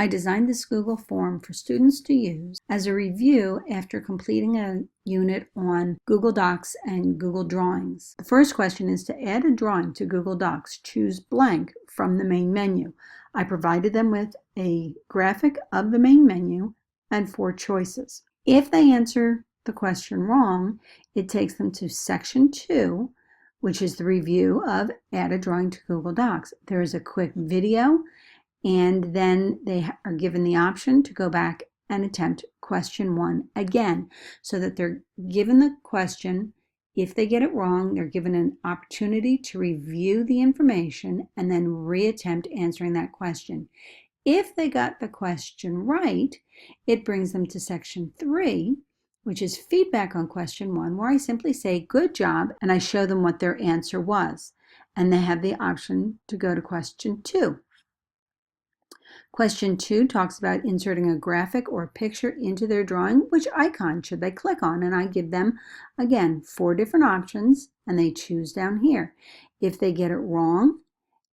I designed this Google form for students to use as a review after completing a unit on Google Docs and Google Drawings. The first question is to add a drawing to Google Docs. Choose blank from the main menu. I provided them with a graphic of the main menu and 4 choices. If they answer the question wrong, it takes them to section 2, which is the review of add a drawing to Google Docs. There is a quick video, and then they are given the option to go back and attempt question 1 again, so that they're given the question. If they get it wrong, they're given an opportunity to review the information and then reattempt answering that question. If they got the question right, it brings them to section 3, which is feedback on question 1, where I simply say, good job, and I show them what their answer was. And they have the option to go to question 2. Question 2 talks about inserting a graphic or a picture into their drawing. Which icon should they click on? And I give them, again, 4 different options, and they choose down here. If they get it wrong,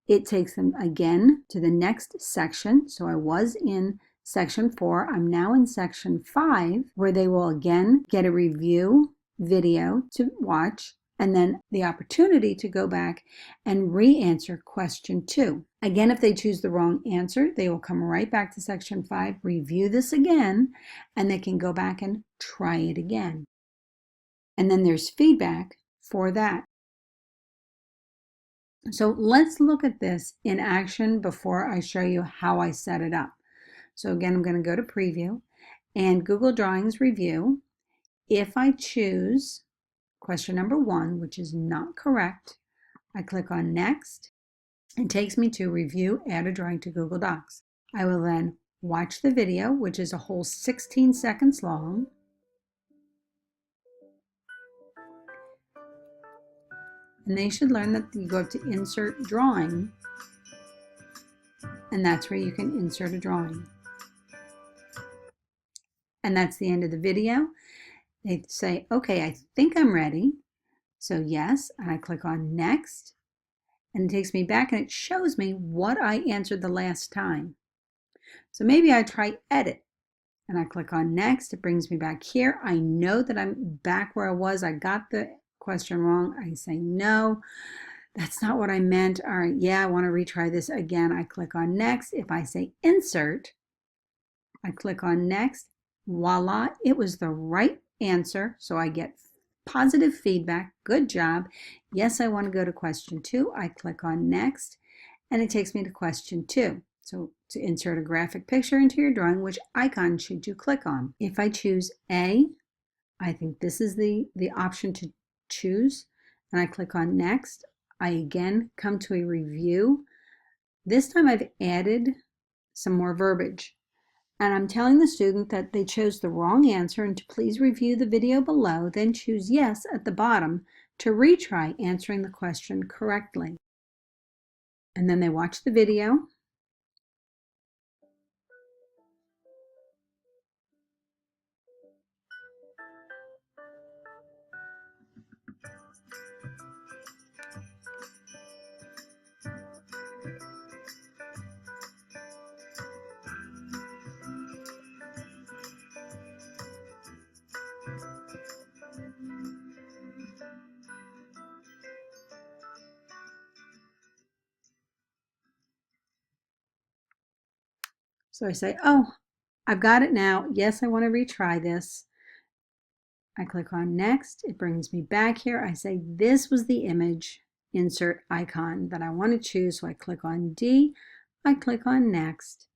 it takes them again to the next section. So I was in section 4. I'm now in section 5, where they will again get a review video to watch, and then the opportunity to go back and re-answer question 2. Again, if they choose the wrong answer, they will come right back to section 5, review this again, and they can go back and try it again. And then there's feedback for that. So let's look at this in action before I show you how I set it up. So again, I'm going to go to preview and Google Drawings review. If I choose question number 1, which is not correct, I click on next. It takes me to review, add a drawing to Google Docs. I will then watch the video, which is a whole 16 seconds long. And they should learn that you go up to insert drawing, and that's where you can insert a drawing. And that's the end of the video. They say, okay, I think I'm ready. So yes, and I click on next, and it takes me back and it shows me what I answered the last time. So maybe I try edit, and I click on next. It brings me back here. I know that I'm back where I was. I got the question wrong. I say, no, that's not what I meant. All right, yeah, I want to retry this again. I click on next. If I say insert, I click on next. Voila, it was the right answer. So I get positive feedback. Good job. Yes, I want to go to question 2. I click on next, and it takes me to question 2. So to insert a graphic picture into your drawing, which icon should you click on? If I choose A, I think this is the option to choose, and I click on next. I again come to a review. This time I've added some more verbiage, and I'm telling the student that they chose the wrong answer and to please review the video below, then choose yes at the bottom to retry answering the question correctly. And then they watch the video. So I say, oh, I've got it now. Yes, I want to retry this. I click on next. It brings me back here. I say, this was the image insert icon that I want to choose. So I click on D. I click on next.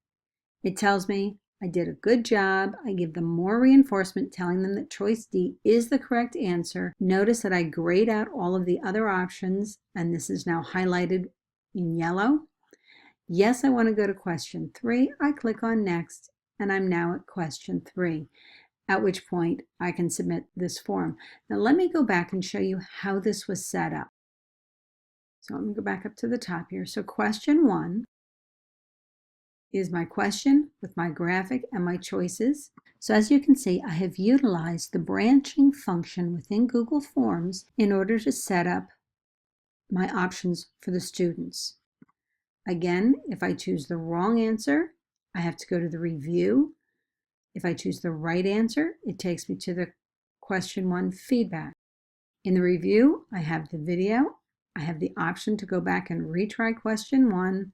It tells me I did a good job. I give them more reinforcement telling them that choice D is the correct answer. Notice that I grayed out all of the other options, and this is now highlighted in yellow. Yes, I want to go to question 3. I click on next, and I'm now at question 3, at which point I can submit this form. Now let me go back and show you how this was set up. So let me go back up to the top here. So question 1 is my question with my graphic and my choices. So as you can see, I have utilized the branching function within Google Forms in order to set up my options for the students. Again, if I choose the wrong answer, I have to go to the review. If I choose the right answer, it takes me to the question 1 feedback. In the review, I have the video. I have the option to go back and retry question 1.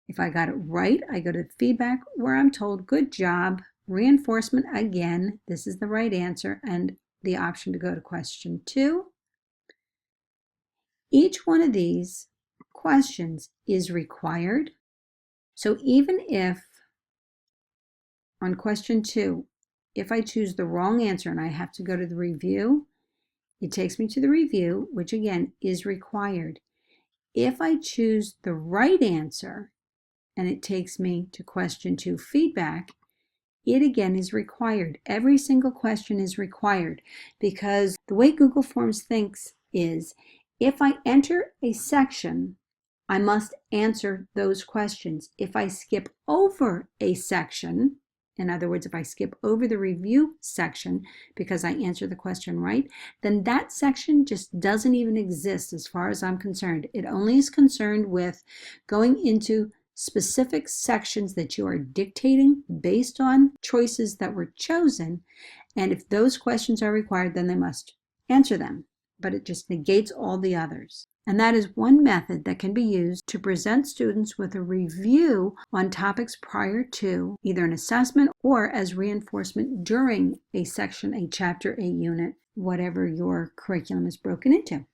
If I got it right, I go to feedback where I'm told, good job. Reinforcement again, this is the right answer, and the option to go to question 2. Each one of these questions is required. So even if on question 2, if I choose the wrong answer and I have to go to the review, it takes me to the review, which again is required. If I choose the right answer and it takes me to question 2 feedback, it again is required. Every single question is required because the way Google Forms thinks is if I enter a section, I must answer those questions. If I skip over a section, in other words, if I skip over the review section because I answered the question right, then that section just doesn't even exist as far as I'm concerned. It only is concerned with going into specific sections that you are dictating based on choices that were chosen. And if those questions are required, then they must answer them. But it just negates all the others. And that is one method that can be used to present students with a review on topics prior to either an assessment or as reinforcement during a section, a chapter, a unit, whatever your curriculum is broken into.